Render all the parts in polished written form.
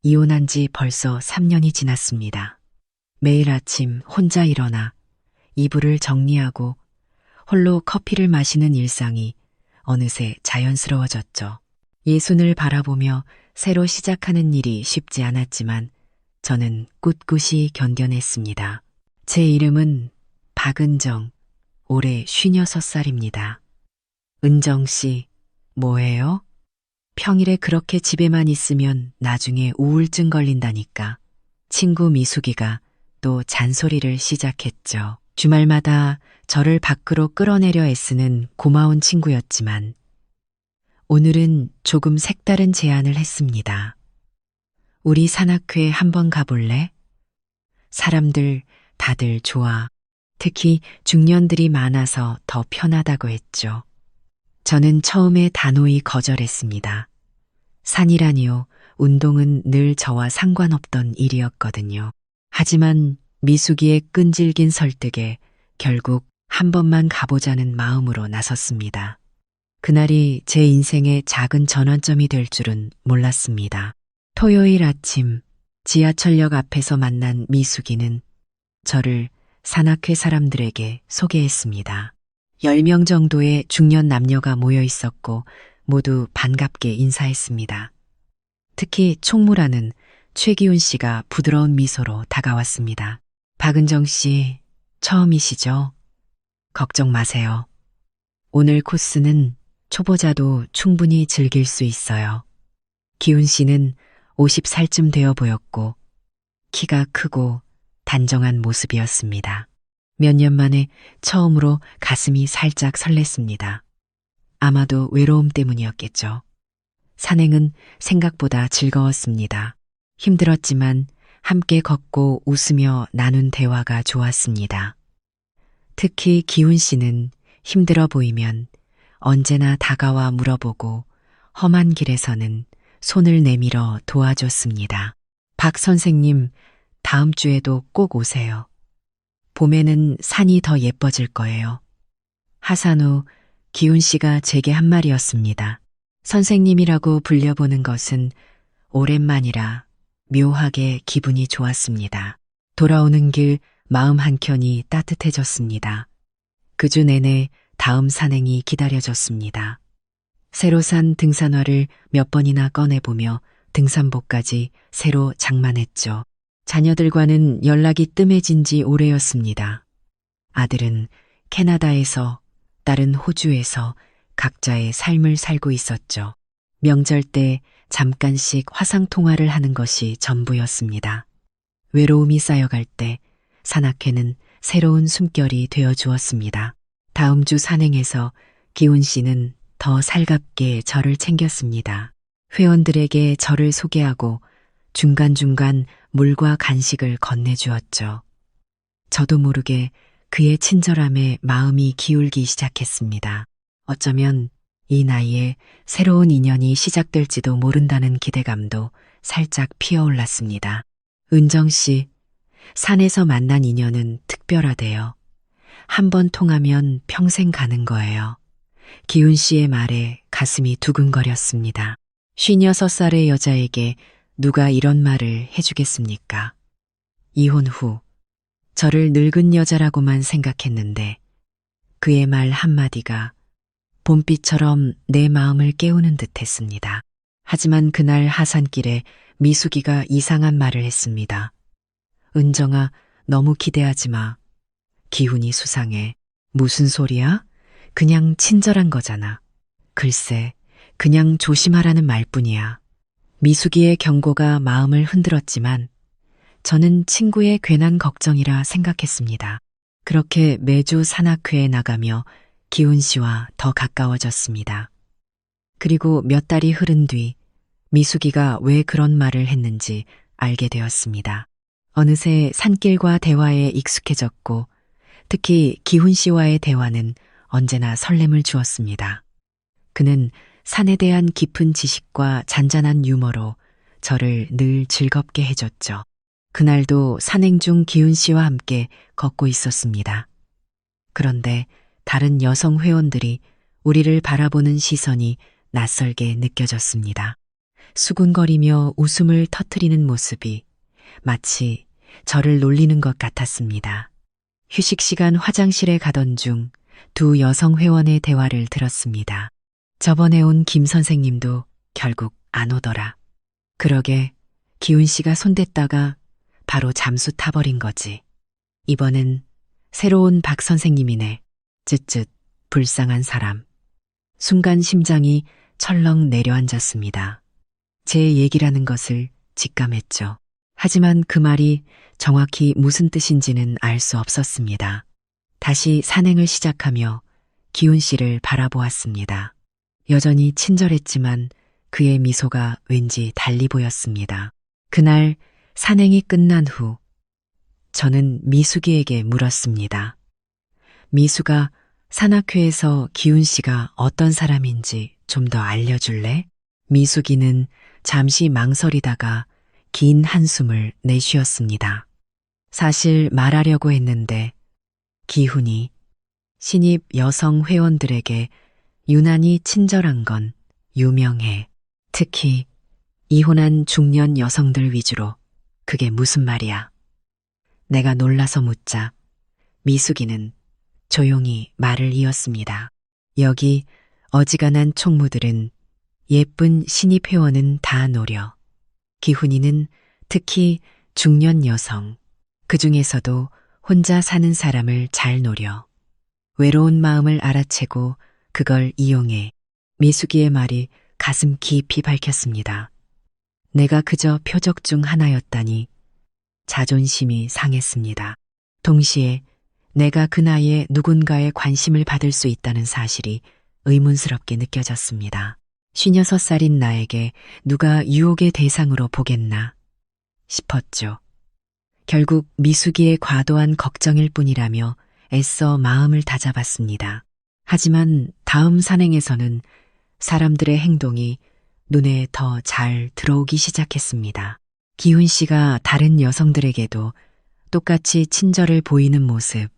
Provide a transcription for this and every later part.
이혼한 지 벌써 3년이 지났습니다. 매일 아침 혼자 일어나 이불을 정리하고 홀로 커피를 마시는 일상이 어느새 자연스러워졌죠. 예순을 바라보며 새로 시작하는 일이 쉽지 않았지만 저는 꿋꿋이 견뎌냈습니다. 제 이름은 박은정, 올해 56살입니다. 은정 씨, 뭐해요? 평일에 그렇게 집에만 있으면 나중에 우울증 걸린다니까. 친구 미숙이가 또 잔소리를 시작했죠. 주말마다 저를 밖으로 끌어내려 애쓰는 고마운 친구였지만 오늘은 조금 색다른 제안을 했습니다. 우리 산악회 한번 가볼래? 사람들 다들 좋아. 특히 중년들이 많아서 더 편하다고 했죠. 저는 처음에 단호히 거절했습니다. 산이라니요, 운동은 늘 저와 상관없던 일이었거든요. 하지만 미숙이의 끈질긴 설득에 결국 한 번만 가보자는 마음으로 나섰습니다. 그날이 제 인생의 작은 전환점이 될 줄은 몰랐습니다. 토요일 아침 지하철역 앞에서 만난 미숙이는 저를 산악회 사람들에게 소개했습니다. 10명 정도의 중년 남녀가 모여 있었고 모두 반갑게 인사했습니다. 특히 총무라는 최기훈 씨가 부드러운 미소로 다가왔습니다. 박은정 씨, 처음이시죠? 걱정 마세요. 오늘 코스는 초보자도 충분히 즐길 수 있어요. 기훈 씨는 50살쯤 되어 보였고 키가 크고 단정한 모습이었습니다. 몇 년 만에 처음으로 가슴이 살짝 설렜습니다. 아마도 외로움 때문이었겠죠. 산행은 생각보다 즐거웠습니다. 힘들었지만 함께 걷고 웃으며 나눈 대화가 좋았습니다. 특히 기훈 씨는 힘들어 보이면 언제나 다가와 물어보고 험한 길에서는 손을 내밀어 도와줬습니다. 박 선생님, 다음 주에도 꼭 오세요. 봄에는 산이 더 예뻐질 거예요. 하산 후 기훈 씨가 제게 한 말이었습니다. 선생님이라고 불려보는 것은 오랜만이라 묘하게 기분이 좋았습니다. 돌아오는 길 마음 한켠이 따뜻해졌습니다. 그 주 내내 다음 산행이 기다려졌습니다. 새로 산 등산화를 몇 번이나 꺼내보며 등산복까지 새로 장만했죠. 자녀들과는 연락이 뜸해진 지 오래였습니다. 아들은 캐나다에서, 딸은 호주에서 각자의 삶을 살고 있었죠. 명절 때 잠깐씩 화상통화를 하는 것이 전부였습니다. 외로움이 쌓여갈 때 산악회는 새로운 숨결이 되어주었습니다. 다음 주 산행에서 기훈 씨는 더 살갑게 저를 챙겼습니다. 회원들에게 저를 소개하고 중간중간 물과 간식을 건네주었죠. 저도 모르게 그의 친절함에 마음이 기울기 시작했습니다. 어쩌면 이 나이에 새로운 인연이 시작될지도 모른다는 기대감도 살짝 피어올랐습니다. 은정 씨, 산에서 만난 인연은 특별하대요. 한 번 통하면 평생 가는 거예요. 기훈 씨의 말에 가슴이 두근거렸습니다. 56살의 여자에게 누가 이런 말을 해주겠습니까? 이혼 후 저를 늙은 여자라고만 생각했는데 그의 말 한마디가 봄비처럼 내 마음을 깨우는 듯 했습니다. 하지만 그날 하산길에 미숙이가 이상한 말을 했습니다. 은정아, 너무 기대하지 마. 기훈이 수상해. 무슨 소리야? 그냥 친절한 거잖아. 글쎄, 그냥 조심하라는 말뿐이야. 미숙이의 경고가 마음을 흔들었지만 저는 친구의 괜한 걱정이라 생각했습니다. 그렇게 매주 산악회에 나가며 기훈 씨와 더 가까워졌습니다. 그리고 몇 달이 흐른 뒤 미숙이가 왜 그런 말을 했는지 알게 되었습니다. 어느새 산길과 대화에 익숙해졌고 특히 기훈 씨와의 대화는 언제나 설렘을 주었습니다. 그는 산에 대한 깊은 지식과 잔잔한 유머로 저를 늘 즐겁게 해줬죠. 그날도 산행 중 기훈 씨와 함께 걷고 있었습니다. 그런데 다른 여성 회원들이 우리를 바라보는 시선이 낯설게 느껴졌습니다. 수군거리며 웃음을 터뜨리는 모습이 마치 저를 놀리는 것 같았습니다. 휴식 시간 화장실에 가던 중 두 여성 회원의 대화를 들었습니다. 저번에 온 김 선생님도 결국 안 오더라. 그러게 기훈 씨가 손댔다가 바로 잠수 타버린 거지. 이번엔 새로운 박 선생님이네. 쯧쯧 불쌍한 사람. 순간 심장이 철렁 내려앉았습니다. 제 얘기라는 것을 직감했죠. 하지만 그 말이 정확히 무슨 뜻인지는 알 수 없었습니다. 다시 산행을 시작하며 기훈 씨를 바라보았습니다. 여전히 친절했지만 그의 미소가 왠지 달리 보였습니다. 그날 산행이 끝난 후 저는 미숙이에게 물었습니다. 미숙아, 산악회에서 기훈 씨가 어떤 사람인지 좀 더 알려줄래? 미숙이는 잠시 망설이다가 긴 한숨을 내쉬었습니다. 사실 말하려고 했는데 기훈이 신입 여성 회원들에게 유난히 친절한 건 유명해. 특히 이혼한 중년 여성들 위주로. 그게 무슨 말이야? 내가 놀라서 묻자 미숙이는 조용히 말을 이었습니다. 여기 어지간한 총무들은 예쁜 신입 회원은 다 노려. 기훈이는 특히 중년 여성, 그 중에서도 혼자 사는 사람을 잘 노려. 외로운 마음을 알아채고 그걸 이용해. 미숙이의 말이 가슴 깊이 밝혔습니다. 내가 그저 표적 중 하나였다니 자존심이 상했습니다. 동시에 내가 그 나이에 누군가의 관심을 받을 수 있다는 사실이 의문스럽게 느껴졌습니다. 56살인 나에게 누가 유혹의 대상으로 보겠나 싶었죠. 결국 미숙이의 과도한 걱정일 뿐이라며 애써 마음을 다잡았습니다. 하지만 다음 산행에서는 사람들의 행동이 눈에 더 잘 들어오기 시작했습니다. 기훈 씨가 다른 여성들에게도 똑같이 친절을 보이는 모습,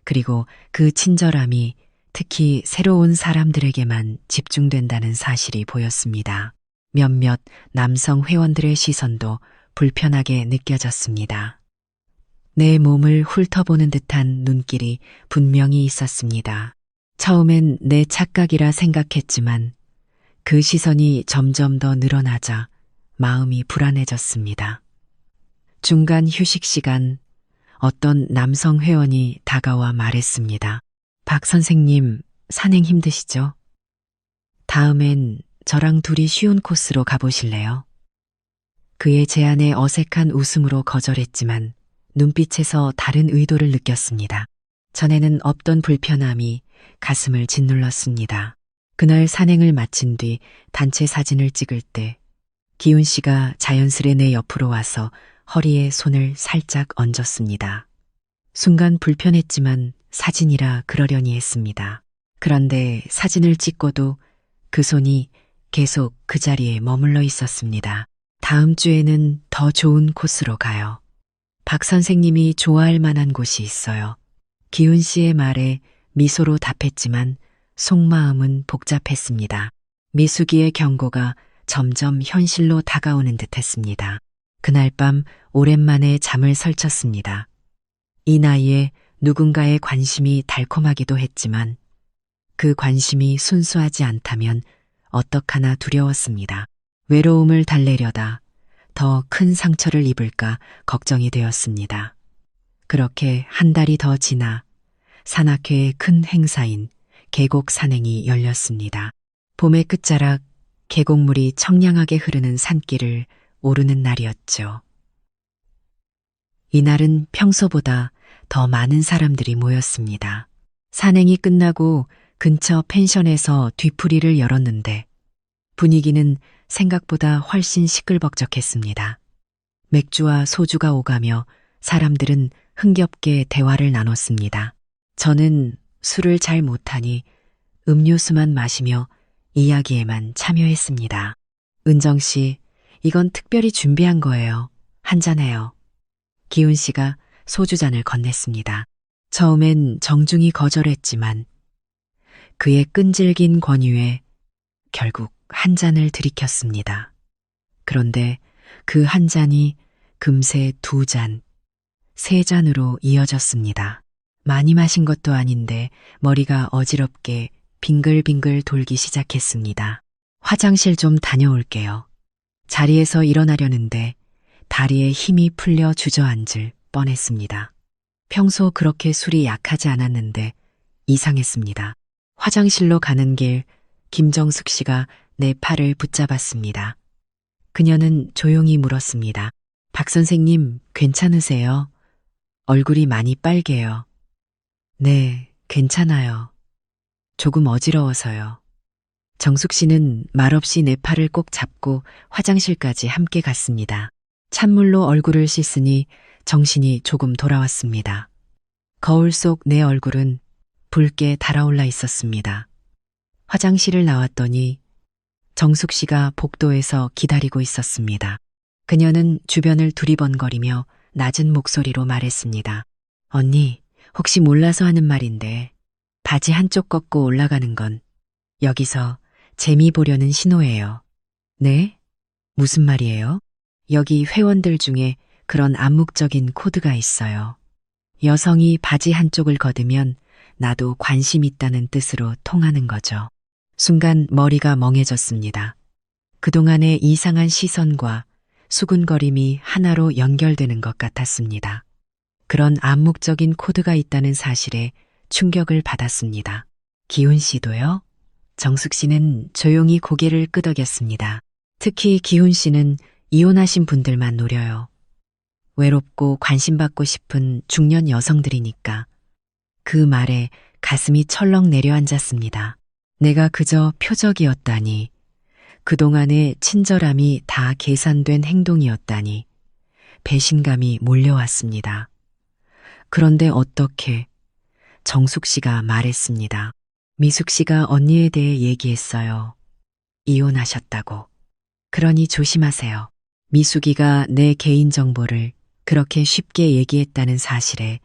그리고 그 친절함이 특히 새로운 사람들에게만 집중된다는 사실이 보였습니다. 몇몇 남성 회원들의 시선도 불편하게 느껴졌습니다. 내 몸을 훑어보는 듯한 눈길이 분명히 있었습니다. 처음엔 내 착각이라 생각했지만 그 시선이 점점 더 늘어나자 마음이 불안해졌습니다. 중간 휴식 시간 어떤 남성 회원이 다가와 말했습니다. 박 선생님, 산행 힘드시죠? 다음엔 저랑 둘이 쉬운 코스로 가보실래요? 그의 제안에 어색한 웃음으로 거절했지만 눈빛에서 다른 의도를 느꼈습니다. 전에는 없던 불편함이 가슴을 짓눌렀습니다. 그날 산행을 마친 뒤 단체 사진을 찍을 때 기훈 씨가 자연스레 내 옆으로 와서 허리에 손을 살짝 얹었습니다. 순간 불편했지만 사진이라 그러려니 했습니다. 그런데 사진을 찍고도 그 손이 계속 그 자리에 머물러 있었습니다. 다음 주에는 더 좋은 코스로 가요. 박 선생님이 좋아할 만한 곳이 있어요. 기훈 씨의 말에 미소로 답했지만 속마음은 복잡했습니다. 미숙이의 경고가 점점 현실로 다가오는 듯했습니다. 그날 밤 오랜만에 잠을 설쳤습니다. 이 나이에 누군가의 관심이 달콤하기도 했지만 그 관심이 순수하지 않다면 어떡하나 두려웠습니다. 외로움을 달래려다 더 큰 상처를 입을까 걱정이 되었습니다. 그렇게 한 달이 더 지나 산악회의 큰 행사인 계곡 산행이 열렸습니다. 봄의 끝자락 계곡물이 청량하게 흐르는 산길을 오르는 날이었죠. 이날은 평소보다 더 많은 사람들이 모였습니다. 산행이 끝나고 근처 펜션에서 뒤풀이를 열었는데 분위기는 생각보다 훨씬 시끌벅적했습니다. 맥주와 소주가 오가며 사람들은 흥겹게 대화를 나눴습니다. 저는 술을 잘 못하니 음료수만 마시며 이야기에만 참여했습니다. 은정 씨, 이건 특별히 준비한 거예요. 한잔해요. 기훈 씨가 소주잔을 건넸습니다. 처음엔 정중히 거절했지만 그의 끈질긴 권유에 결국 한 잔을 들이켰습니다. 그런데 그 한 잔이 금세 두 잔, 세 잔으로 이어졌습니다. 많이 마신 것도 아닌데 머리가 어지럽게 빙글빙글 돌기 시작했습니다. 화장실 좀 다녀올게요. 자리에서 일어나려는데 다리에 힘이 풀려 주저앉을 뻔했습니다. 평소 그렇게 술이 약하지 않았는데 이상했습니다. 화장실로 가는 길 김정숙 씨가 내 팔을 붙잡았습니다. 그녀는 조용히 물었습니다. 박 선생님, 괜찮으세요? 얼굴이 많이 빨개요. 네, 괜찮아요. 조금 어지러워서요. 정숙 씨는 말없이 내 팔을 꼭 잡고 화장실까지 함께 갔습니다. 찬물로 얼굴을 씻으니 정신이 조금 돌아왔습니다. 거울 속 내 얼굴은 붉게 달아올라 있었습니다. 화장실을 나왔더니 정숙 씨가 복도에서 기다리고 있었습니다. 그녀는 주변을 두리번거리며 낮은 목소리로 말했습니다. 언니, 혹시 몰라서 하는 말인데 바지 한쪽 꺾고 올라가는 건 여기서 재미 보려는 신호예요. 네? 무슨 말이에요? 여기 회원들 중에 그런 암묵적인 코드가 있어요. 여성이 바지 한쪽을 걷으면 나도 관심 있다는 뜻으로 통하는 거죠. 순간 머리가 멍해졌습니다. 그동안의 이상한 시선과 수군거림이 하나로 연결되는 것 같았습니다. 그런 암묵적인 코드가 있다는 사실에 충격을 받았습니다. 기훈 씨도요? 정숙 씨는 조용히 고개를 끄덕였습니다. 특히 기훈 씨는 이혼하신 분들만 노려요. 외롭고 관심받고 싶은 중년 여성들이니까. 그 말에 가슴이 철렁 내려앉았습니다. 내가 그저 표적이었다니. 그동안의 친절함이 다 계산된 행동이었다니. 배신감이 몰려왔습니다. 그런데 어떻게? 정숙 씨가 말했습니다. 미숙 씨가 언니에 대해 얘기했어요. 이혼하셨다고. 그러니 조심하세요. 미숙이가 내 개인정보를 그렇게 쉽게 얘기했다는 사실에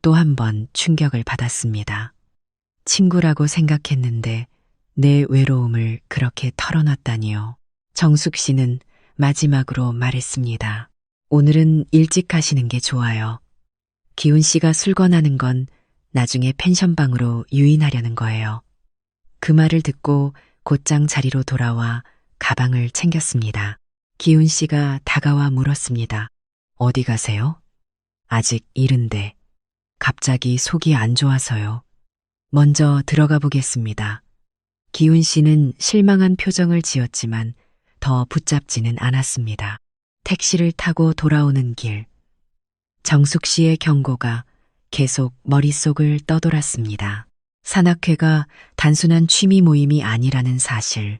또 한 번 충격을 받았습니다. 친구라고 생각했는데 내 외로움을 그렇게 털어놨다니요. 정숙 씨는 마지막으로 말했습니다. 오늘은 일찍 가시는 게 좋아요. 기훈 씨가 술 권하는 건 나중에 펜션방으로 유인하려는 거예요. 그 말을 듣고 곧장 자리로 돌아와 가방을 챙겼습니다. 기훈 씨가 다가와 물었습니다. 어디 가세요? 아직 이른데. 갑자기 속이 안 좋아서요. 먼저 들어가 보겠습니다. 기훈 씨는 실망한 표정을 지었지만 더 붙잡지는 않았습니다. 택시를 타고 돌아오는 길. 정숙 씨의 경고가 계속 머릿속을 떠돌았습니다. 산악회가 단순한 취미 모임이 아니라는 사실.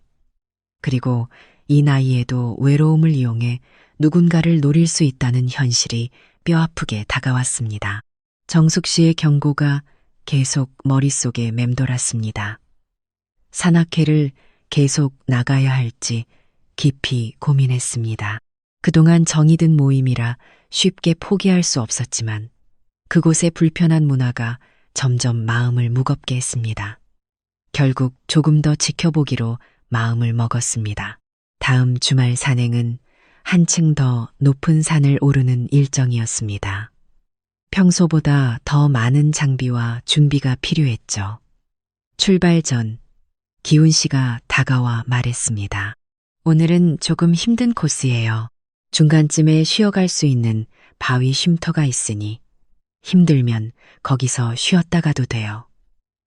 그리고 이 나이에도 외로움을 이용해 누군가를 노릴 수 있다는 현실이 뼈아프게 다가왔습니다. 정숙 씨의 경고가 계속 머릿속에 맴돌았습니다. 산악회를 계속 나가야 할지 깊이 고민했습니다. 그동안 정이 든 모임이라 쉽게 포기할 수 없었지만 그곳의 불편한 문화가 점점 마음을 무겁게 했습니다. 결국 조금 더 지켜보기로 마음을 먹었습니다. 다음 주말 산행은 한층 더 높은 산을 오르는 일정이었습니다. 평소보다 더 많은 장비와 준비가 필요했죠. 출발 전 기훈 씨가 다가와 말했습니다. 오늘은 조금 힘든 코스예요. 중간쯤에 쉬어갈 수 있는 바위 쉼터가 있으니 힘들면 거기서 쉬었다 가도 돼요.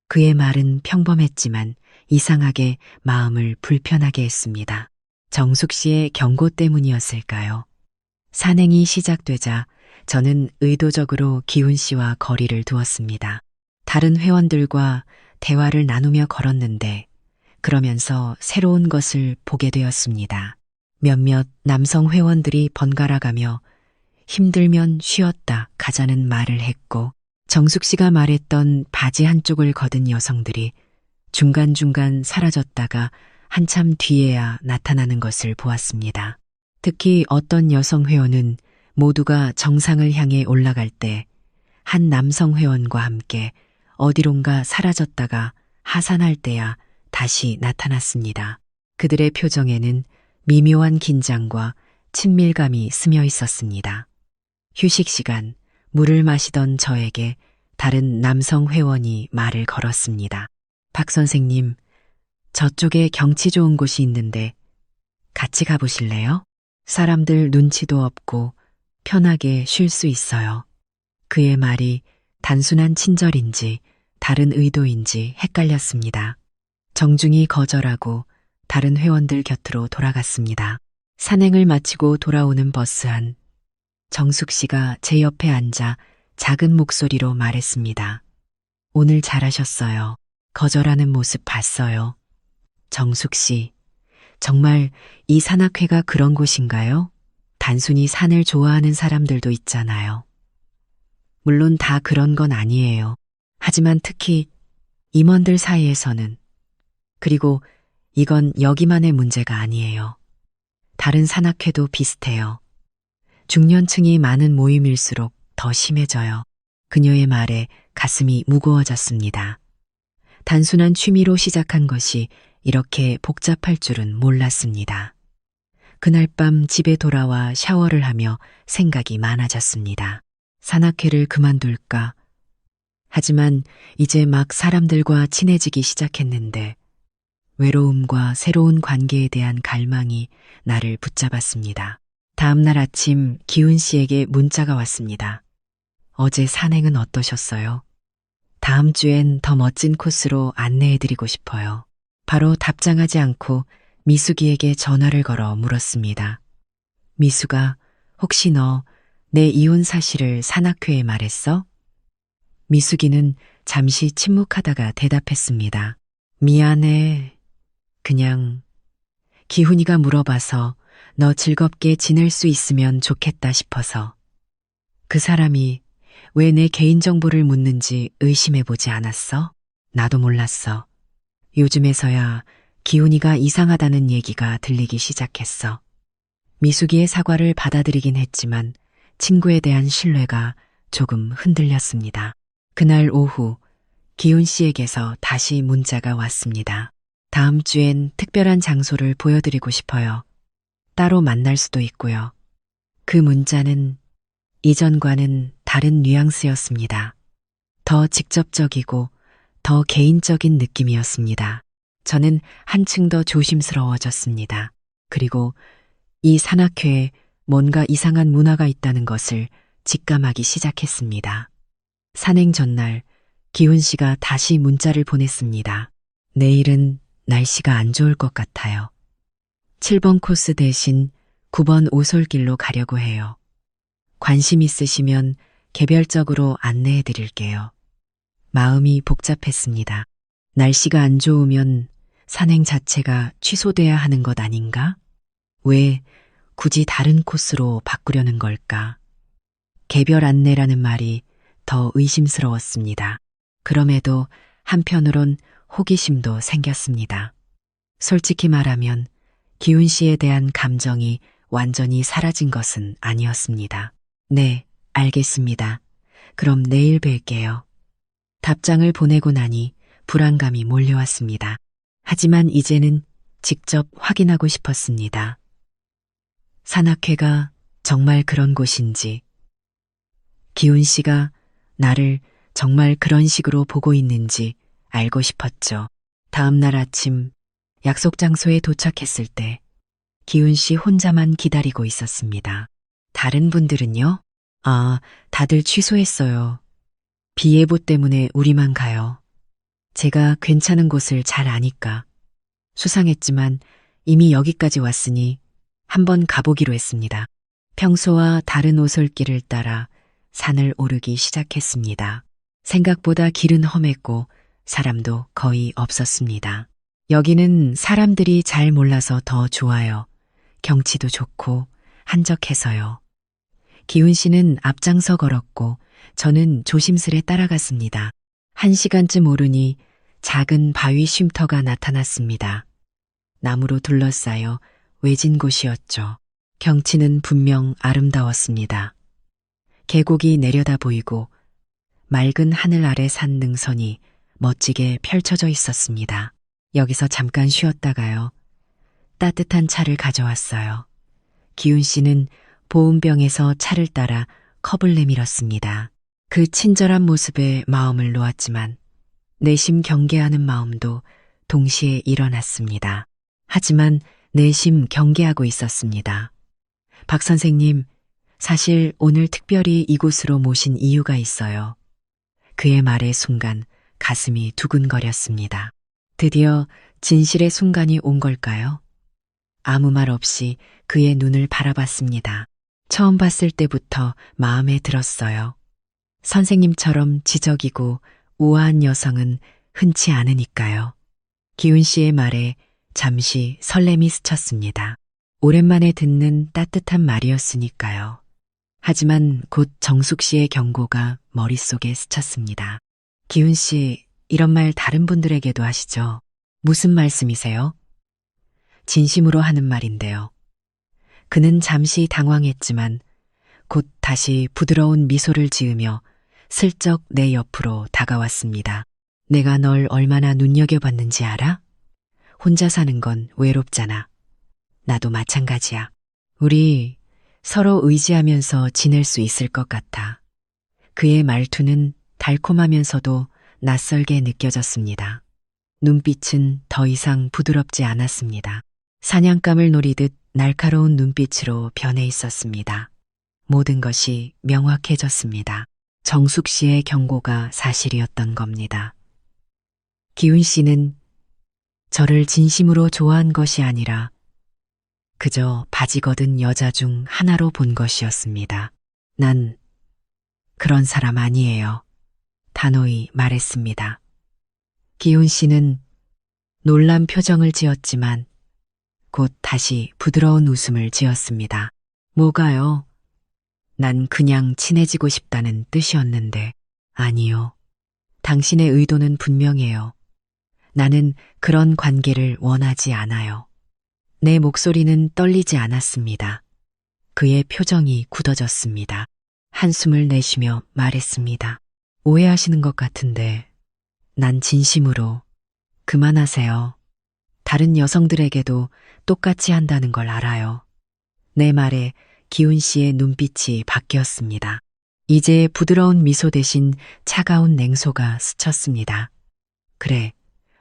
그의 말은 평범했지만 이상하게 마음을 불편하게 했습니다. 정숙 씨의 경고 때문이었을까요? 산행이 시작되자 저는 의도적으로 기훈 씨와 거리를 두었습니다. 다른 회원들과 대화를 나누며 걸었는데 그러면서 새로운 것을 보게 되었습니다. 몇몇 남성 회원들이 번갈아가며 힘들면 쉬었다 가자는 말을 했고 정숙 씨가 말했던 바지 한쪽을 걷은 여성들이 중간중간 사라졌다가 한참 뒤에야 나타나는 것을 보았습니다. 특히 어떤 여성 회원은 모두가 정상을 향해 올라갈 때 한 남성 회원과 함께 어디론가 사라졌다가 하산할 때야 다시 나타났습니다. 그들의 표정에는 미묘한 긴장과 친밀감이 스며 있었습니다. 휴식 시간, 물을 마시던 저에게 다른 남성 회원이 말을 걸었습니다. 박 선생님, 저쪽에 경치 좋은 곳이 있는데 같이 가보실래요? 사람들 눈치도 없고 편하게 쉴 수 있어요. 그의 말이 단순한 친절인지 다른 의도인지 헷갈렸습니다. 정중히 거절하고 다른 회원들 곁으로 돌아갔습니다. 산행을 마치고 돌아오는 버스 안, 정숙 씨가 제 옆에 앉아 작은 목소리로 말했습니다. 오늘 잘하셨어요. 거절하는 모습 봤어요. 정숙 씨, 정말 이 산악회가 그런 곳인가요? 단순히 산을 좋아하는 사람들도 있잖아요. 물론 다 그런 건 아니에요. 하지만 특히 임원들 사이에서는, 그리고 이건 여기만의 문제가 아니에요. 다른 산악회도 비슷해요. 중년층이 많은 모임일수록 더 심해져요. 그녀의 말에 가슴이 무거워졌습니다. 단순한 취미로 시작한 것이 이렇게 복잡할 줄은 몰랐습니다. 그날 밤 집에 돌아와 샤워를 하며 생각이 많아졌습니다. 산악회를 그만둘까? 하지만 이제 막 사람들과 친해지기 시작했는데 외로움과 새로운 관계에 대한 갈망이 나를 붙잡았습니다. 다음 날 아침 기훈 씨에게 문자가 왔습니다. 어제 산행은 어떠셨어요? 다음 주엔 더 멋진 코스로 안내해드리고 싶어요. 바로 답장하지 않고 미숙이에게 전화를 걸어 물었습니다. 미숙아, 혹시 너 내 이혼 사실을 산악회에 말했어? 미숙이는 잠시 침묵하다가 대답했습니다. 미안해. 그냥 기훈이가 물어봐서 너 즐겁게 지낼 수 있으면 좋겠다 싶어서. 그 사람이 왜 내 개인정보를 묻는지 의심해보지 않았어? 나도 몰랐어. 요즘에서야 기훈이가 이상하다는 얘기가 들리기 시작했어. 미숙이의 사과를 받아들이긴 했지만 친구에 대한 신뢰가 조금 흔들렸습니다. 그날 오후 기훈 씨에게서 다시 문자가 왔습니다. 다음 주엔 특별한 장소를 보여드리고 싶어요. 따로 만날 수도 있고요. 그 문자는 이전과는 다른 뉘앙스였습니다. 더 직접적이고 더 개인적인 느낌이었습니다. 저는 한층 더 조심스러워졌습니다. 그리고 이 산악회에 뭔가 이상한 문화가 있다는 것을 직감하기 시작했습니다. 산행 전날 기훈 씨가 다시 문자를 보냈습니다. 내일은 날씨가 안 좋을 것 같아요. 7번 코스 대신 9번 오솔길로 가려고 해요. 관심 있으시면 개별적으로 안내해 드릴게요. 마음이 복잡했습니다. 날씨가 안 좋으면 산행 자체가 취소돼야 하는 것 아닌가? 왜 굳이 다른 코스로 바꾸려는 걸까? 개별 안내라는 말이 더 의심스러웠습니다. 그럼에도 한편으론 호기심도 생겼습니다. 솔직히 말하면 기훈 씨에 대한 감정이 완전히 사라진 것은 아니었습니다. 네, 알겠습니다. 그럼 내일 뵐게요. 답장을 보내고 나니 불안감이 몰려왔습니다. 하지만 이제는 직접 확인하고 싶었습니다. 산악회가 정말 그런 곳인지, 기훈 씨가 나를 정말 그런 식으로 보고 있는지 알고 싶었죠. 다음 날 아침 약속 장소에 도착했을 때 기훈 씨 혼자만 기다리고 있었습니다. 다른 분들은요? 다들 취소했어요. 비 예보 때문에 우리만 가요. 제가 괜찮은 곳을 잘 아니까. 수상했지만 이미 여기까지 왔으니 한번 가보기로 했습니다. 평소와 다른 오솔길을 따라 산을 오르기 시작했습니다. 생각보다 길은 험했고 사람도 거의 없었습니다. 여기는 사람들이 잘 몰라서 더 좋아요. 경치도 좋고 한적해서요. 기훈 씨는 앞장서 걸었고 저는 조심스레 따라갔습니다. 1시간쯤 오르니 작은 바위 쉼터가 나타났습니다. 나무로 둘러싸여 외진 곳이었죠. 경치는 분명 아름다웠습니다. 계곡이 내려다 보이고 맑은 하늘 아래 산 능선이 멋지게 펼쳐져 있었습니다. 여기서 잠깐 쉬었다가요. 따뜻한 차를 가져왔어요. 기훈 씨는 보온병에서 차를 따라 컵을 내밀었습니다. 그 친절한 모습에 마음을 놓았지만 내심 경계하는 마음도 동시에 일어났습니다. 하지만 내심 경계하고 있었습니다. 박 선생님, 사실 오늘 특별히 이곳으로 모신 이유가 있어요. 그의 말의 순간 가슴이 두근거렸습니다. 드디어 진실의 순간이 온 걸까요? 아무 말 없이 그의 눈을 바라봤습니다. 처음 봤을 때부터 마음에 들었어요. 선생님처럼 지적이고 우아한 여성은 흔치 않으니까요. 기훈 씨의 말에 잠시 설렘이 스쳤습니다. 오랜만에 듣는 따뜻한 말이었으니까요. 하지만 곧 정숙 씨의 경고가 머릿속에 스쳤습니다. 기훈 씨, 이런 말 다른 분들에게도 하시죠? 무슨 말씀이세요? 진심으로 하는 말인데요. 그는 잠시 당황했지만 곧 다시 부드러운 미소를 지으며 슬쩍 내 옆으로 다가왔습니다. 내가 널 얼마나 눈여겨봤는지 알아? 혼자 사는 건 외롭잖아. 나도 마찬가지야. 우리 서로 의지하면서 지낼 수 있을 것 같아. 그의 말투는 달콤하면서도 낯설게 느껴졌습니다. 눈빛은 더 이상 부드럽지 않았습니다. 사냥감을 노리듯 날카로운 눈빛으로 변해 있었습니다. 모든 것이 명확해졌습니다. 정숙 씨의 경고가 사실이었던 겁니다. 기훈 씨는 저를 진심으로 좋아한 것이 아니라 그저 바지 걷은 여자 중 하나로 본 것이었습니다. 난 그런 사람 아니에요. 단호히 말했습니다. 기훈 씨는 놀란 표정을 지었지만 곧 다시 부드러운 웃음을 지었습니다. 뭐가요? 난 그냥 친해지고 싶다는 뜻이었는데. 아니요. 당신의 의도는 분명해요. 나는 그런 관계를 원하지 않아요. 내 목소리는 떨리지 않았습니다. 그의 표정이 굳어졌습니다. 한숨을 내쉬며 말했습니다. 오해하시는 것 같은데 난 진심으로. 그만하세요. 다른 여성들에게도 똑같이 한다는 걸 알아요. 내 말에 기훈 씨의 눈빛이 바뀌었습니다. 이제 부드러운 미소 대신 차가운 냉소가 스쳤습니다. 그래,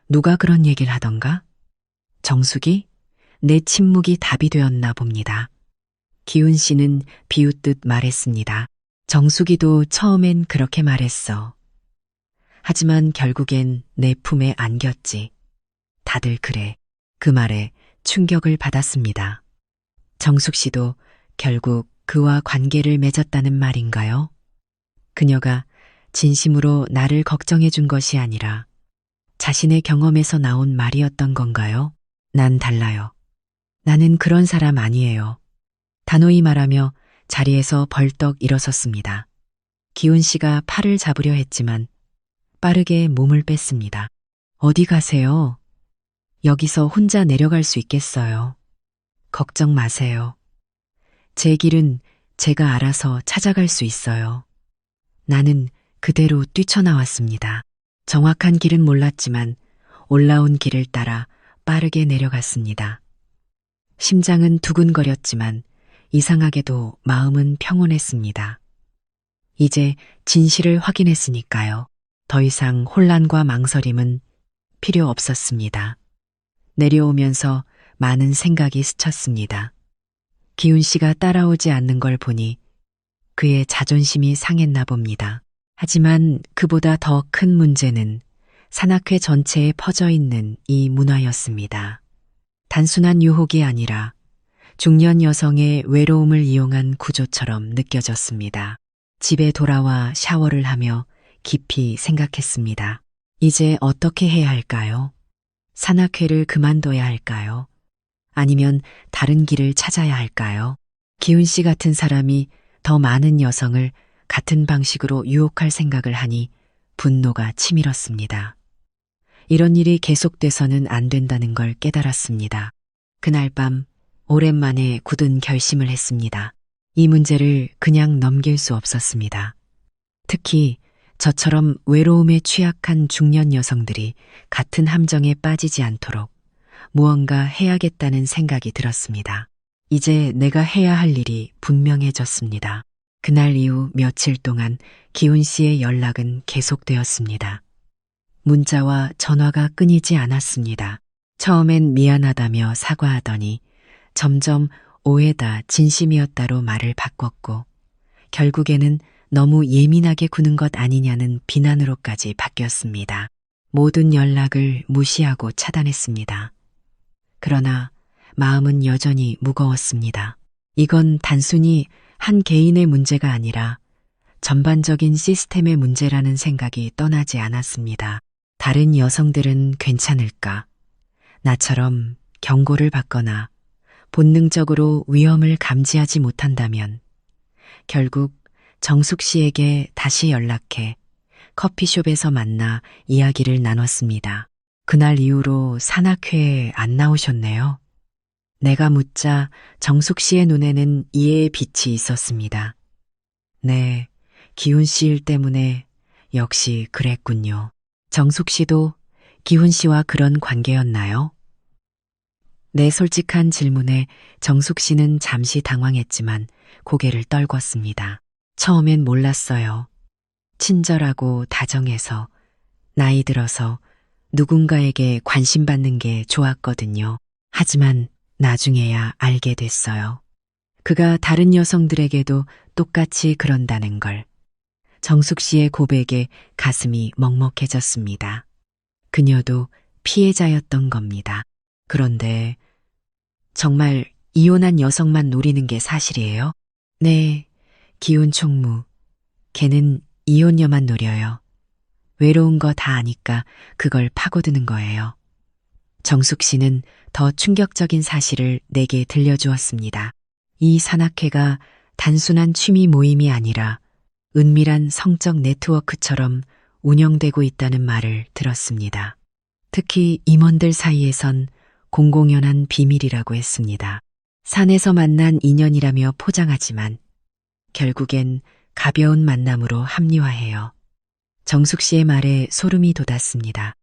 누가 그런 얘기를 하던가? 정숙이? 내 침묵이 답이 되었나 봅니다. 기훈 씨는 비웃듯 말했습니다. 정숙이도 처음엔 그렇게 말했어. 하지만 결국엔 내 품에 안겼지. 다들 그래. 그 말에 충격을 받았습니다. 정숙 씨도 결국 그와 관계를 맺었다는 말인가요? 그녀가 진심으로 나를 걱정해 준 것이 아니라 자신의 경험에서 나온 말이었던 건가요? 난 달라요. 나는 그런 사람 아니에요. 단호히 말하며 자리에서 벌떡 일어섰습니다. 기훈 씨가 팔을 잡으려 했지만 빠르게 몸을 뺐습니다. 어디 가세요? 여기서 혼자 내려갈 수 있겠어요. 걱정 마세요. 제 길은 제가 알아서 찾아갈 수 있어요. 나는 그대로 뛰쳐나왔습니다. 정확한 길은 몰랐지만 올라온 길을 따라 빠르게 내려갔습니다. 심장은 두근거렸지만 이상하게도 마음은 평온했습니다. 이제 진실을 확인했으니까요. 더 이상 혼란과 망설임은 필요 없었습니다. 내려오면서 많은 생각이 스쳤습니다. 기훈 씨가 따라오지 않는 걸 보니 그의 자존심이 상했나 봅니다. 하지만 그보다 더 큰 문제는 산악회 전체에 퍼져 있는 이 문화였습니다. 단순한 유혹이 아니라 중년 여성의 외로움을 이용한 구조처럼 느껴졌습니다. 집에 돌아와 샤워를 하며 깊이 생각했습니다. 이제 어떻게 해야 할까요? 산악회를 그만둬야 할까요? 아니면 다른 길을 찾아야 할까요? 기훈 씨 같은 사람이 더 많은 여성을 같은 방식으로 유혹할 생각을 하니 분노가 치밀었습니다. 이런 일이 계속돼서는 안 된다는 걸 깨달았습니다. 그날 밤 오랜만에 굳은 결심을 했습니다. 이 문제를 그냥 넘길 수 없었습니다. 특히 저처럼 외로움에 취약한 중년 여성들이 같은 함정에 빠지지 않도록 무언가 해야겠다는 생각이 들었습니다. 이제 내가 해야 할 일이 분명해졌습니다. 그날 이후 며칠 동안 기훈 씨의 연락은 계속되었습니다. 문자와 전화가 끊이지 않았습니다. 처음엔 미안하다며 사과하더니 점점 오해다 진심이었다로 말을 바꿨고 결국에는 너무 예민하게 구는 것 아니냐는 비난으로까지 바뀌었습니다. 모든 연락을 무시하고 차단했습니다. 그러나 마음은 여전히 무거웠습니다. 이건 단순히 한 개인의 문제가 아니라 전반적인 시스템의 문제라는 생각이 떠나지 않았습니다. 다른 여성들은 괜찮을까? 나처럼 경고를 받거나 본능적으로 위험을 감지하지 못한다면 결국 정숙 씨에게 다시 연락해 커피숍에서 만나 이야기를 나눴습니다. 그날 이후로 산악회에 안 나오셨네요. 내가 묻자 정숙 씨의 눈에는 이해의 빛이 있었습니다. 네, 기훈 씨 일 때문에 역시 그랬군요. 정숙 씨도 기훈 씨와 그런 관계였나요? 내 솔직한 질문에 정숙 씨는 잠시 당황했지만 고개를 떨궜습니다. 처음엔 몰랐어요. 친절하고 다정해서 나이 들어서 누군가에게 관심받는 게 좋았거든요. 하지만 나중에야 알게 됐어요. 그가 다른 여성들에게도 똑같이 그런다는 걸. 정숙 씨의 고백에 가슴이 먹먹해졌습니다. 그녀도 피해자였던 겁니다. 그런데 정말 이혼한 여성만 노리는 게 사실이에요? 네, 기훈 총무. 걔는 이혼녀만 노려요. 외로운 거 다 아니까 그걸 파고드는 거예요. 정숙 씨는 더 충격적인 사실을 내게 들려주었습니다. 이 산악회가 단순한 취미 모임이 아니라 은밀한 성적 네트워크처럼 운영되고 있다는 말을 들었습니다. 특히 임원들 사이에선 공공연한 비밀이라고 했습니다. 산에서 만난 인연이라며 포장하지만 결국엔 가벼운 만남으로 합리화해요. 정숙 씨의 말에 소름이 돋았습니다.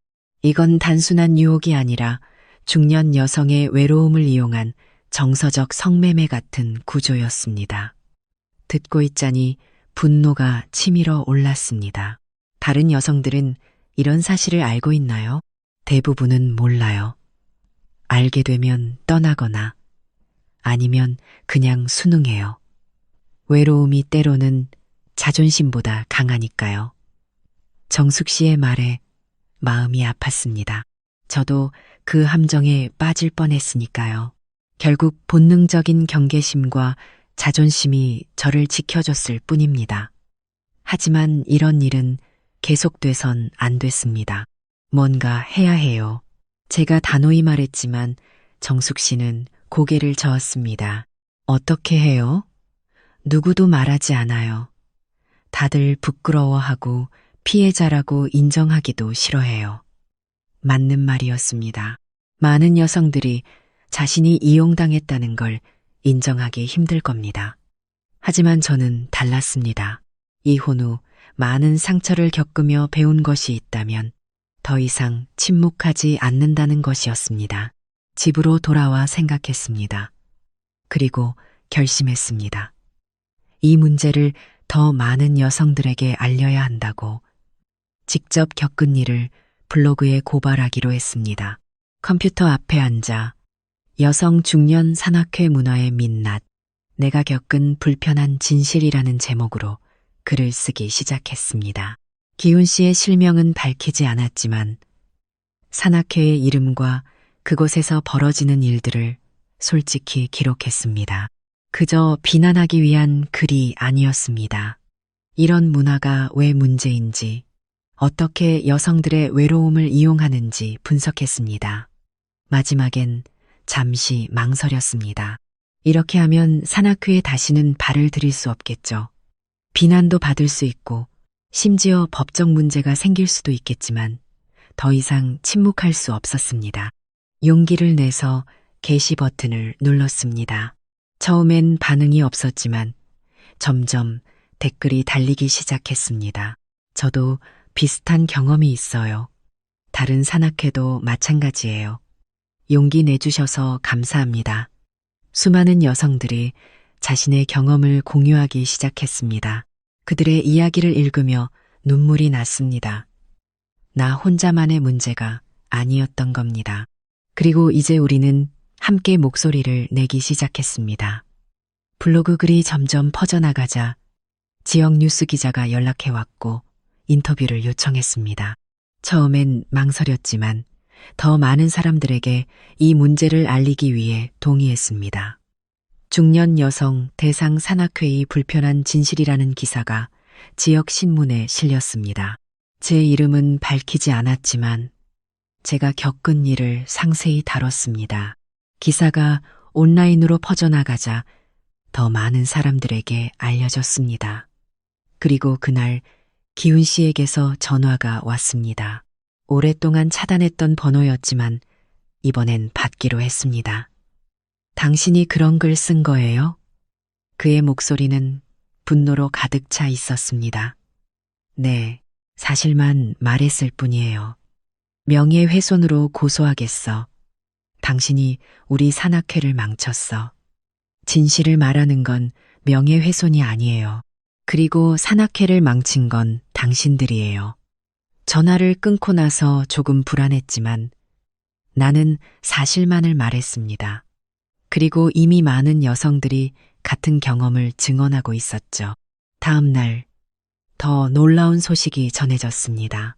이건 단순한 유혹이 아니라 중년 여성의 외로움을 이용한 정서적 성매매 같은 구조였습니다. 듣고 있자니 분노가 치밀어 올랐습니다. 다른 여성들은 이런 사실을 알고 있나요? 대부분은 몰라요. 알게 되면 떠나거나 아니면 그냥 순응해요. 외로움이 때로는 자존심보다 강하니까요. 정숙 씨의 말에 마음이 아팠습니다. 저도 그 함정에 빠질 뻔했으니까요. 결국 본능적인 경계심과 자존심이 저를 지켜줬을 뿐입니다. 하지만 이런 일은 계속돼선 안 됐습니다. 뭔가 해야 해요. 제가 단호히 말했지만 정숙 씨는 고개를 저었습니다. 어떻게 해요? 누구도 말하지 않아요. 다들 부끄러워하고 피해자라고 인정하기도 싫어해요. 맞는 말이었습니다. 많은 여성들이 자신이 이용당했다는 걸 인정하기 힘들 겁니다. 하지만 저는 달랐습니다. 이혼 후 많은 상처를 겪으며 배운 것이 있다면 더 이상 침묵하지 않는다는 것이었습니다. 집으로 돌아와 생각했습니다. 그리고 결심했습니다. 이 문제를 더 많은 여성들에게 알려야 한다고 직접 겪은 일을 블로그에 고발하기로 했습니다. 컴퓨터 앞에 앉아 여성 중년 산악회 문화의 민낯, 내가 겪은 불편한 진실이라는 제목으로 글을 쓰기 시작했습니다. 기훈 씨의 실명은 밝히지 않았지만 산악회의 이름과 그곳에서 벌어지는 일들을 솔직히 기록했습니다. 그저 비난하기 위한 글이 아니었습니다. 이런 문화가 왜 문제인지, 어떻게 여성들의 외로움을 이용하는지 분석했습니다. 마지막엔 잠시 망설였습니다. 이렇게 하면 산악회에 다시는 발을 들일 수 없겠죠. 비난도 받을 수 있고 심지어 법적 문제가 생길 수도 있겠지만 더 이상 침묵할 수 없었습니다. 용기를 내서 게시 버튼을 눌렀습니다. 처음엔 반응이 없었지만 점점 댓글이 달리기 시작했습니다. 저도 비슷한 경험이 있어요. 다른 산악회도 마찬가지예요. 용기 내주셔서 감사합니다. 수많은 여성들이 자신의 경험을 공유하기 시작했습니다. 그들의 이야기를 읽으며 눈물이 났습니다. 나 혼자만의 문제가 아니었던 겁니다. 그리고 이제 우리는 함께 목소리를 내기 시작했습니다. 블로그 글이 점점 퍼져나가자 지역 뉴스 기자가 연락해왔고 인터뷰를 요청했습니다. 처음엔 망설였지만 더 많은 사람들에게 이 문제를 알리기 위해 동의했습니다. 중년 여성 대상 산악회의 불편한 진실이라는 기사가 지역 신문에 실렸습니다. 제 이름은 밝히지 않았지만 제가 겪은 일을 상세히 다뤘습니다. 기사가 온라인으로 퍼져나가자 더 많은 사람들에게 알려졌습니다. 그리고 그날 기훈 씨에게서 전화가 왔습니다. 오랫동안 차단했던 번호였지만 이번엔 받기로 했습니다. 당신이 그런 글 쓴 거예요? 그의 목소리는 분노로 가득 차 있었습니다. 네, 사실만 말했을 뿐이에요. 명예훼손으로 고소하겠어. 당신이 우리 산악회를 망쳤어. 진실을 말하는 건 명예훼손이 아니에요. 그리고 산악회를 망친 건 당신들이에요. 전화를 끊고 나서 조금 불안했지만 나는 사실만을 말했습니다. 그리고 이미 많은 여성들이 같은 경험을 증언하고 있었죠. 다음 날, 더 놀라운 소식이 전해졌습니다.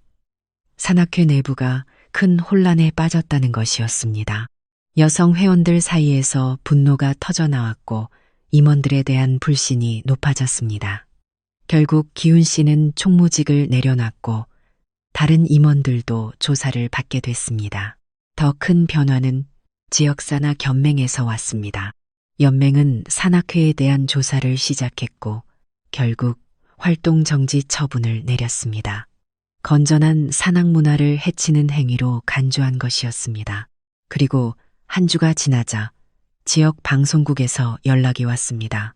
산악회 내부가 큰 혼란에 빠졌다는 것이었습니다. 여성 회원들 사이에서 분노가 터져나왔고 임원들에 대한 불신이 높아졌습니다. 결국 기훈 씨는 총무직을 내려놨고 다른 임원들도 조사를 받게 됐습니다. 더 큰 변화는 지역사나 연맹에서 왔습니다. 연맹은 산악회에 대한 조사를 시작했고 결국 활동 정지 처분을 내렸습니다. 건전한 산악 문화를 해치는 행위로 간주한 것이었습니다. 그리고 한 주가 지나자 지역 방송국에서 연락이 왔습니다.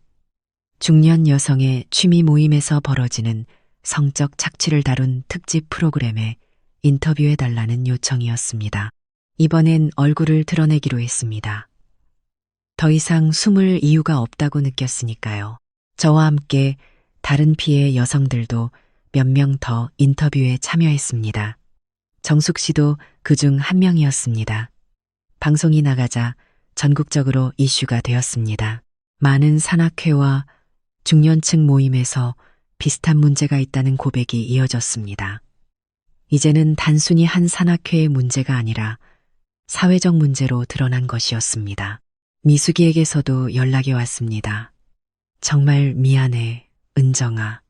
중년 여성의 취미 모임에서 벌어지는 성적 착취를 다룬 특집 프로그램에 인터뷰해달라는 요청이었습니다. 이번엔 얼굴을 드러내기로 했습니다. 더 이상 숨을 이유가 없다고 느꼈으니까요. 저와 함께 다른 피해 여성들도 몇 명 더 인터뷰에 참여했습니다. 정숙 씨도 그중 한 명이었습니다. 방송이 나가자 전국적으로 이슈가 되었습니다. 많은 산악회와 중년층 모임에서 비슷한 문제가 있다는 고백이 이어졌습니다. 이제는 단순히 한 산악회의 문제가 아니라 사회적 문제로 드러난 것이었습니다. 미숙이에게서도 연락이 왔습니다. 정말 미안해, 은정아.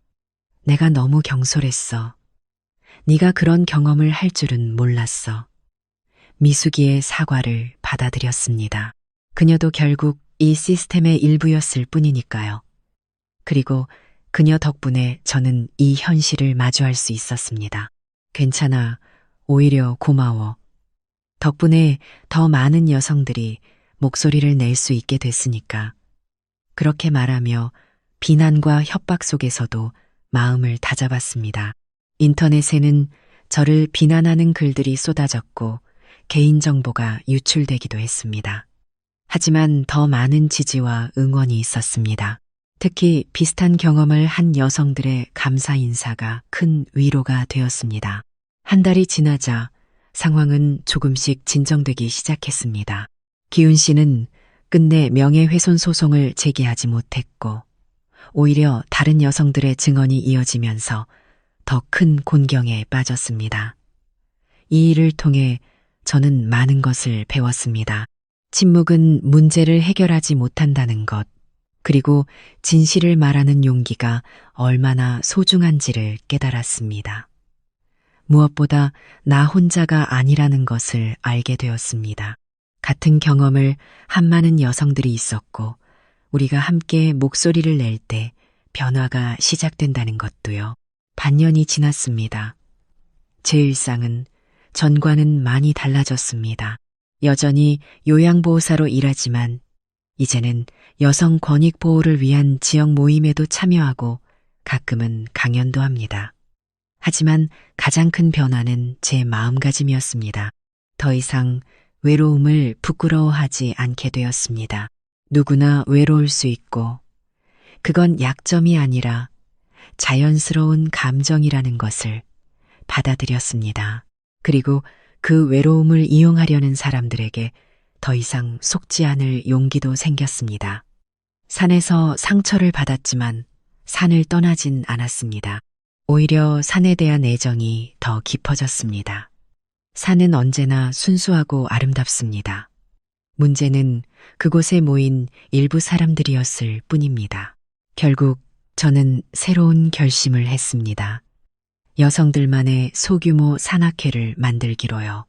내가 너무 경솔했어. 네가 그런 경험을 할 줄은 몰랐어. 미숙이의 사과를 받아들였습니다. 그녀도 결국 이 시스템의 일부였을 뿐이니까요. 그리고 그녀 덕분에 저는 이 현실을 마주할 수 있었습니다. 괜찮아. 오히려 고마워. 덕분에 더 많은 여성들이 목소리를 낼 수 있게 됐으니까. 그렇게 말하며 비난과 협박 속에서도 마음을 다잡았습니다. 인터넷에는 저를 비난하는 글들이 쏟아졌고 개인정보가 유출되기도 했습니다. 하지만 더 많은 지지와 응원이 있었습니다. 특히 비슷한 경험을 한 여성들의 감사 인사가 큰 위로가 되었습니다. 한 달이 지나자 상황은 조금씩 진정되기 시작했습니다. 기훈 씨는 끝내 명예훼손 소송을 제기하지 못했고 오히려 다른 여성들의 증언이 이어지면서 더 큰 곤경에 빠졌습니다. 이 일을 통해 저는 많은 것을 배웠습니다. 침묵은 문제를 해결하지 못한다는 것, 그리고 진실을 말하는 용기가 얼마나 소중한지를 깨달았습니다. 무엇보다 나 혼자가 아니라는 것을 알게 되었습니다. 같은 경험을 한 많은 여성들이 있었고 우리가 함께 목소리를 낼 때 변화가 시작된다는 것도요. 반년이 지났습니다. 제 일상은 전과는 많이 달라졌습니다. 여전히 요양보호사로 일하지만 이제는 여성 권익 보호를 위한 지역 모임에도 참여하고 가끔은 강연도 합니다. 하지만 가장 큰 변화는 제 마음가짐이었습니다. 더 이상 외로움을 부끄러워하지 않게 되었습니다. 누구나 외로울 수 있고, 그건 약점이 아니라 자연스러운 감정이라는 것을 받아들였습니다. 그리고 그 외로움을 이용하려는 사람들에게 더 이상 속지 않을 용기도 생겼습니다. 산에서 상처를 받았지만 산을 떠나진 않았습니다. 오히려 산에 대한 애정이 더 깊어졌습니다. 산은 언제나 순수하고 아름답습니다. 문제는 그곳에 모인 일부 사람들이었을 뿐입니다. 결국 저는 새로운 결심을 했습니다. 여성들만의 소규모 산악회를 만들기로요.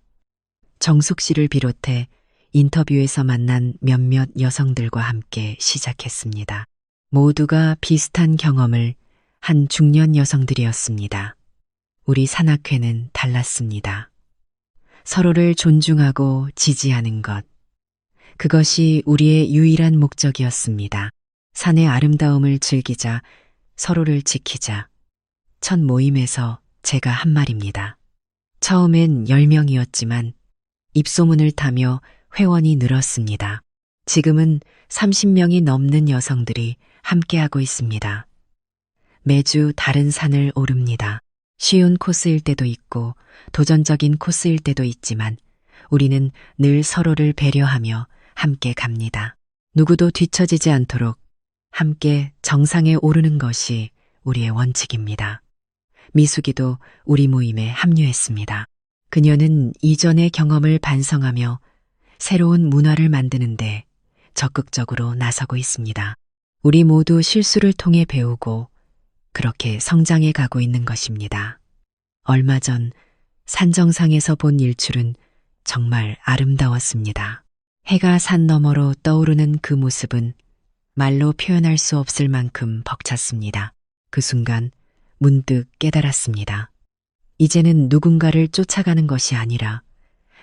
정숙 씨를 비롯해 인터뷰에서 만난 몇몇 여성들과 함께 시작했습니다. 모두가 비슷한 경험을 한 중년 여성들이었습니다. 우리 산악회는 달랐습니다. 서로를 존중하고 지지하는 것. 그것이 우리의 유일한 목적이었습니다. 산의 아름다움을 즐기자, 서로를 지키자. 첫 모임에서 제가 한 말입니다. 처음엔 10명이었지만 입소문을 타며 회원이 늘었습니다. 지금은 30명이 넘는 여성들이 함께하고 있습니다. 매주 다른 산을 오릅니다. 쉬운 코스일 때도 있고 도전적인 코스일 때도 있지만 우리는 늘 서로를 배려하며 함께 갑니다. 누구도 뒤처지지 않도록 함께 정상에 오르는 것이 우리의 원칙입니다. 미숙이도 우리 모임에 합류했습니다. 그녀는 이전의 경험을 반성하며 새로운 문화를 만드는데 적극적으로 나서고 있습니다. 우리 모두 실수를 통해 배우고 그렇게 성장해 가고 있는 것입니다. 얼마 전 산정상에서 본 일출은 정말 아름다웠습니다. 해가 산 너머로 떠오르는 그 모습은 말로 표현할 수 없을 만큼 벅찼습니다. 그 순간 문득 깨달았습니다. 이제는 누군가를 쫓아가는 것이 아니라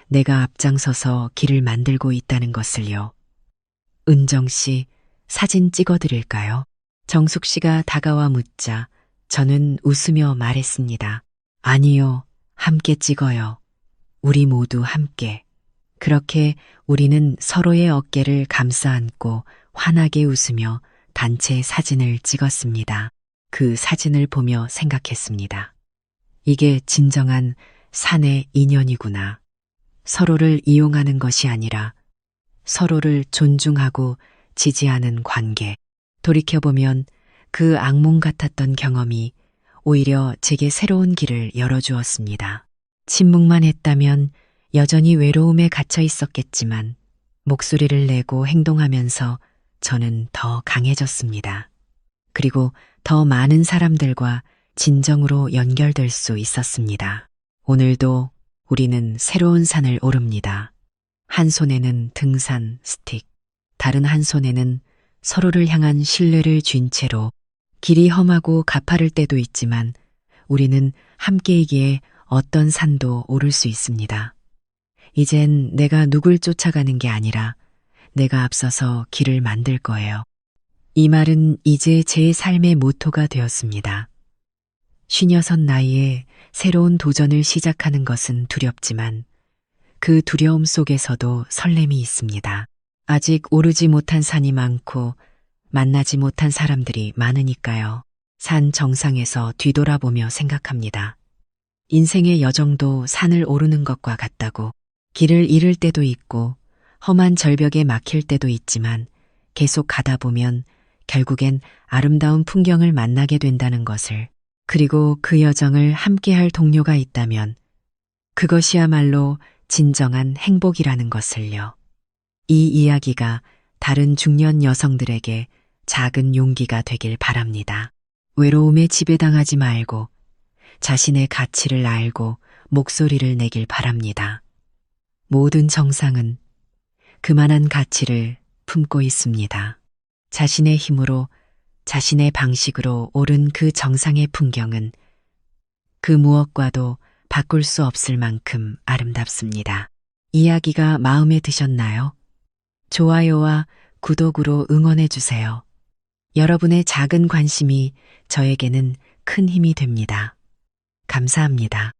내가 앞장서서 길을 만들고 있다는 것을요. 은정 씨, 사진 찍어드릴까요? 정숙 씨가 다가와 묻자 저는 웃으며 말했습니다. 아니요, 함께 찍어요. 우리 모두 함께. 그렇게 우리는 서로의 어깨를 감싸 안고 환하게 웃으며 단체 사진을 찍었습니다. 그 사진을 보며 생각했습니다. 이게 진정한 산의 인연이구나. 서로를 이용하는 것이 아니라 서로를 존중하고 지지하는 관계. 돌이켜보면 그 악몽 같았던 경험이 오히려 제게 새로운 길을 열어주었습니다. 침묵만 했다면 여전히 외로움에 갇혀 있었겠지만 목소리를 내고 행동하면서 저는 더 강해졌습니다. 그리고 더 많은 사람들과 진정으로 연결될 수 있었습니다. 오늘도 우리는 새로운 산을 오릅니다. 한 손에는 등산 스틱, 다른 한 손에는 서로를 향한 신뢰를 쥔 채로 길이 험하고 가파를 때도 있지만 우리는 함께이기에 어떤 산도 오를 수 있습니다. 이젠 내가 누굴 쫓아가는 게 아니라 내가 앞서서 길을 만들 거예요. 이 말은 이제 제 삶의 모토가 되었습니다. 56 나이에 새로운 도전을 시작하는 것은 두렵지만 그 두려움 속에서도 설렘이 있습니다. 아직 오르지 못한 산이 많고 만나지 못한 사람들이 많으니까요. 산 정상에서 뒤돌아보며 생각합니다. 인생의 여정도 산을 오르는 것과 같다고. 길을 잃을 때도 있고 험한 절벽에 막힐 때도 있지만 계속 가다 보면 결국엔 아름다운 풍경을 만나게 된다는 것을, 그리고 그 여정을 함께할 동료가 있다면 그것이야말로 진정한 행복이라는 것을요. 이 이야기가 다른 중년 여성들에게 작은 용기가 되길 바랍니다. 외로움에 지배당하지 말고 자신의 가치를 알고 목소리를 내길 바랍니다. 모든 정상은 그만한 가치를 품고 있습니다. 자신의 힘으로, 자신의 방식으로 오른 그 정상의 풍경은 그 무엇과도 바꿀 수 없을 만큼 아름답습니다. 이야기가 마음에 드셨나요? 좋아요와 구독으로 응원해 주세요. 여러분의 작은 관심이 저에게는 큰 힘이 됩니다. 감사합니다.